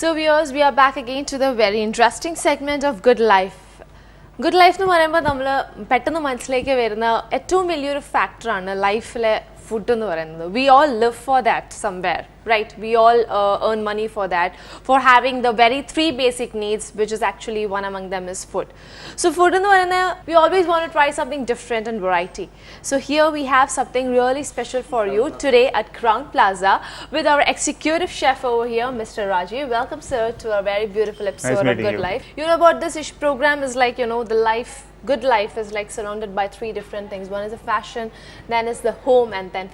So viewers, we are back again to the very interesting segment of Good Life. Good Life nu parayumbo nammal pettannu manasilekke varuna ettavum veliyoru factor aanu life le food ennu parayunnathu. We all live for that somewhere, right? We all earn money for that, for having the very three basic needs, which is actually one among them is food. So food ennu parayna, we always want to try something different and variety. So here we have something really special for you today at Crown Plaza with our executive chef over here, Mr. Rajiv. Welcome sir to a very beautiful episode of Good Life. You know about this program is like, you know, the life Good Life is like surrounded by three different things. One is the fashion, then is the home, and then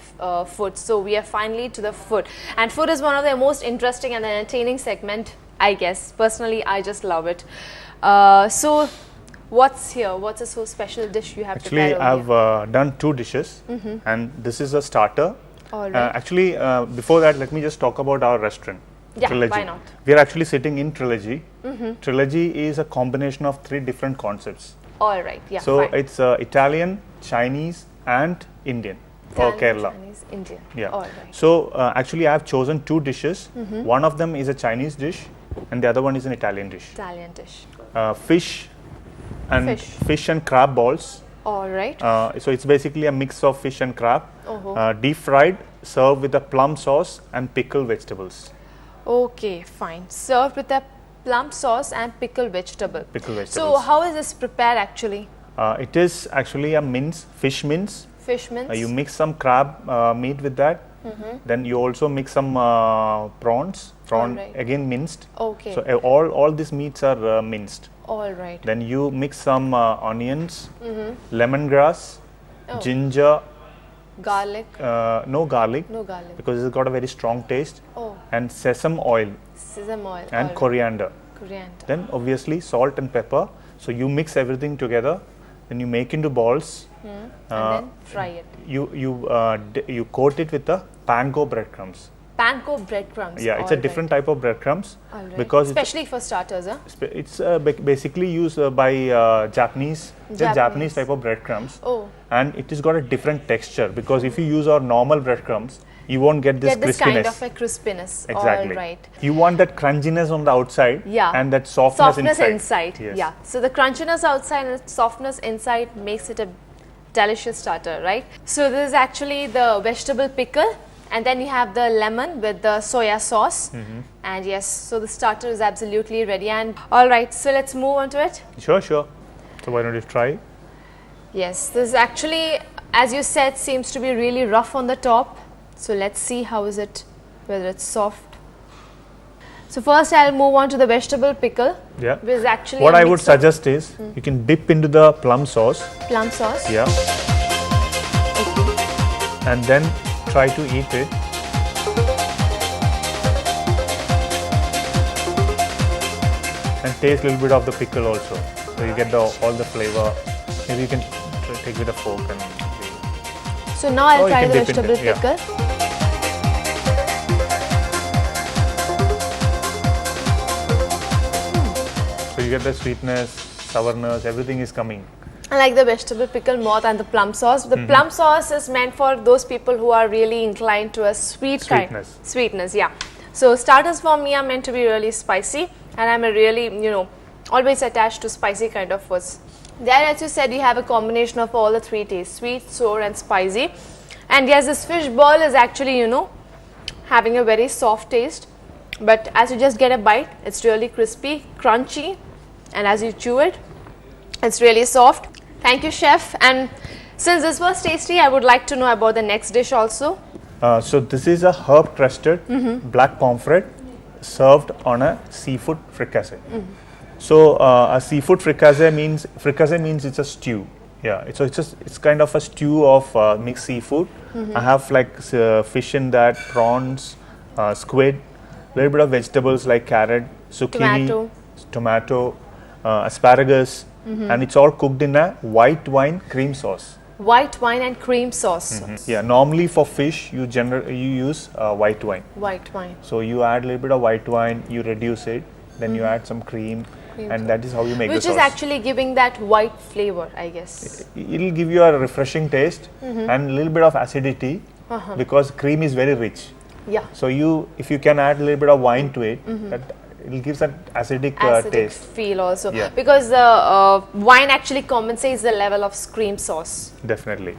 food. So we are finally to the food. And food is one of the most interesting and entertaining segment, I guess. Personally, I just love it. So what's here? What's a so special dish you have Actually, prepared over I've done two dishes, and this is a starter. All right. Actually, before that, let me just talk about our restaurant. Yeah, Trilogy. why not? We are actually sitting in Trilogy. Trilogy is a combination of three different concepts. All right, yeah, So fine. it's Italian, Chinese, and Indian for Italian, Kerala. Chinese, Indian. Yeah. All right. So actually, I have chosen two dishes. One of them is a Chinese dish, and the other one is an Italian dish. Italian dish. Fish and Fish. crab balls. All right. So it's basically a mix of fish and crab, Oh. deep fried, served with a plum sauce and pickled vegetables. Okay, fine. Served with a plum sauce and pickled vegetable. Pickled So vegetables. how is this prepared actually? It is actually a fish mince. Fish mince? You mix some crab meat with that. Then you also mix some prawns. Prawn Alright. again minced. Okay. So all these meats are minced. All right. Then you mix some onions, lemongrass, Oh. ginger. Garlic? No garlic. No garlic. Because it's got a very strong taste, Oh, and sesame oil sesame oil. and all coriander. right. Coriander. Then obviously salt and pepper. So you mix everything together, then you make into balls. And then fry it. You coat it with the panko breadcrums. Panko breadcrumbs. Yeah, it's all a different type of breadcrumbs Right. All right. because Especially for starters, huh? it's basically used by Japanese. They're Japanese. Japanese type of breadcrumbs, Oh, and it has got a different texture because if you use our normal breadcrumbs, you won't get this get this crispiness. kind of a crispiness. Exactly. All right. You want that crunchiness on the outside, Yeah. and that softness inside. inside. Yes. Yeah. So the crunchiness outside and the softness inside makes it a delicious starter, right? So this is actually the vegetable pickle, and then you have the lemon with the soya sauce. And yes, so the starter is absolutely ready. And all right, so let's move on to it. Sure. So why don't you try? Yes, this is actually, as you said, seems to be really rough on the top. So let's see how is it, whether it's soft. So first I'll move on to the vegetable pickle. Yeah. Which is actually What a I would mix of suggest is you can dip into the plum sauce. plum sauce. Yeah. Okay. And then try to eat it. And taste a little bit of the pickle also. So you get all the flavor. Maybe you can take with a fork and. So now I'll Or you try can the dip into vegetable it, yeah. pickle. So you get the sweetness, sourness, everything is coming. I like the vegetable pickle more than the plum sauce. The plum sauce is meant for those people who are really inclined to a sweetness. Sweetness, yeah. So starters for me are meant to be really spicy, and I'm a really, always attached to spicy kind of foods. There, as you said, you have a combination of all the three tastes: sweet, sour, and spicy. And yes, this fish ball is actually, having a very soft taste. But as you just get a bite, it's really crispy, crunchy, and as you chew it, it's really soft. Thank you, chef. And since this was tasty, I would like to know about the next dish also. So this is a herb crusted black pomfret served on a seafood fricassee. So a seafood fricassee means it's a stew. Yeah, it's kind of a stew of mixed seafood. I have like fish in that, prawns, squid, little bit of vegetables like carrot, zucchini, tomato, asparagus, and it's all cooked in a white wine cream sauce. White wine and cream sauce. Yeah, normally for fish you use white wine. White wine. So you add a little bit of white wine, you reduce it, then you add some cream, and that is how you make the sauce. Which is actually giving that white flavor, I guess. It will give you a refreshing taste and a little bit of acidity because cream is very rich. Yeah. So if you can add a little bit of wine to it, that it gives that acidic, Acidic taste. feel also. Yeah. Because the wine actually compensates the level of cream sauce. Definitely.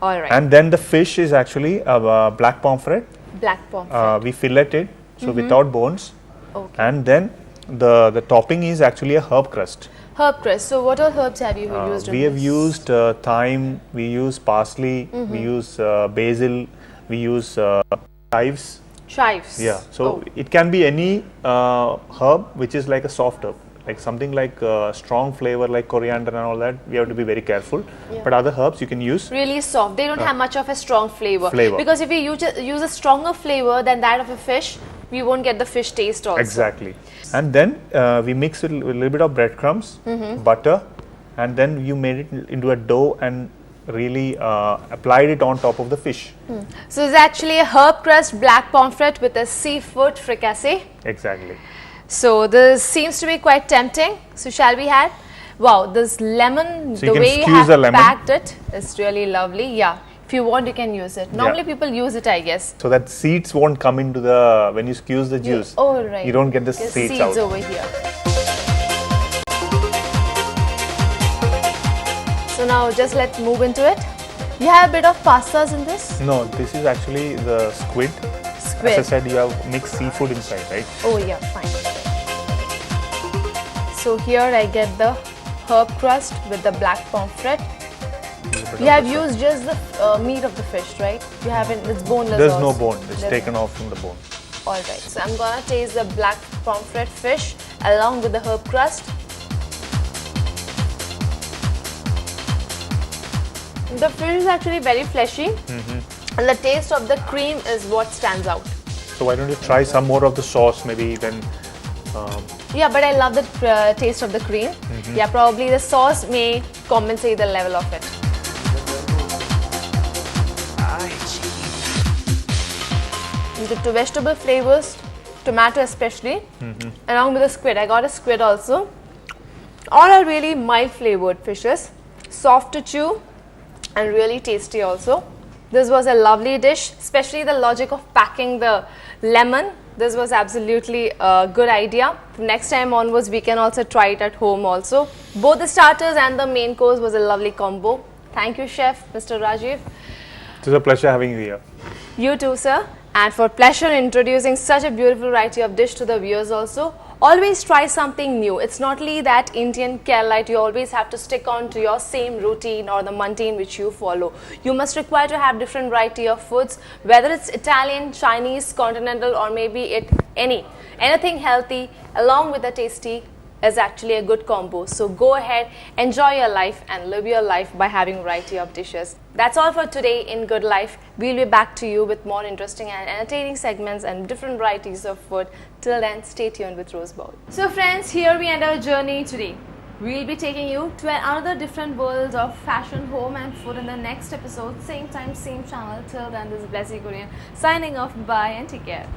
All right. And then the fish is actually a black pomfret. Black pomfret. We fillet it, so without bones. Okay. And then the topping is actually a herb crust. Herb crust. So what all herbs have you used? We in have this? used thyme, we use parsley, we use basil, we use chives. Chives. Yeah, so it can be any herb which is like a soft herb, like something like strong flavor like coriander and all that. We have to be very careful. Yeah. But other herbs you can use. Really soft. They don't have much of a strong flavor. Flavor. Because if we use a stronger flavor than that of a fish, we won't get the fish taste also. Exactly. And then we mix it with a little bit of breadcrumbs, butter, and then you made it into a dough and really applied it on top of the fish. So it's actually a herb crust black pomfret with a seafood fricassee. Exactly. So this seems to be quite tempting. So shall we have? Wow, this lemon, So the you can way you squeeze have the lemon. packed it is really lovely. Yeah, if you want, you can use it. Normally people use it, I guess. So that seeds won't come into the, when you squeeze the juice, Oh, right. you don't get the There's seeds seeds out. over here. So now just let's move into it. You have a bit of pastas in this? No, this is actually the squid. Squid. As I said, you have mixed seafood inside, right? Oh yeah, fine. So here I get the herb crust with the black pomfret. You have used just the meat of the fish, right? You haven't, it's boneless There's no also. bone, it's There's taken off from the bone. Alright, so I'm gonna taste the black pomfret fish along with the herb crust. The fish is actually very fleshy and the taste of the cream is what stands out. So why don't you try some more of the sauce, maybe then. Yeah, but I love the taste of the cream. Yeah, probably the sauce may compensate the level of it. The two vegetable flavors, tomato especially, along with the squid. I got a squid also. All are really mild flavored fishes, soft to chew and really tasty also. This was a lovely dish, especially the logic of packing the lemon. This was absolutely a good idea. From next time onwards, we can also try it at home also. Both the starters and the main course was a lovely combo. Thank you, Chef Mr. Rajiv. It was a pleasure having you here. You too, sir. And for pleasure in introducing such a beautiful variety of dish to the viewers also. Always try something new. It's not only that Indian Keralite, you always have to stick on to your same routine or the mundane which you follow. You must require to have different variety of foods, whether it's Italian, Chinese, continental, or maybe anything healthy along with the tasty is actually a good combo. So go ahead, enjoy your life and live your life by having variety of dishes. That's all for today in Good Life. We'll be back to you with more interesting and entertaining segments and different varieties of food. Till then, stay tuned with Rosebowl. So friends, here we end our journey today. We'll be taking you to another different world of fashion, home and food in the next episode. Same time, same channel. Till then, this is Blessy Korean signing off. Bye and take care.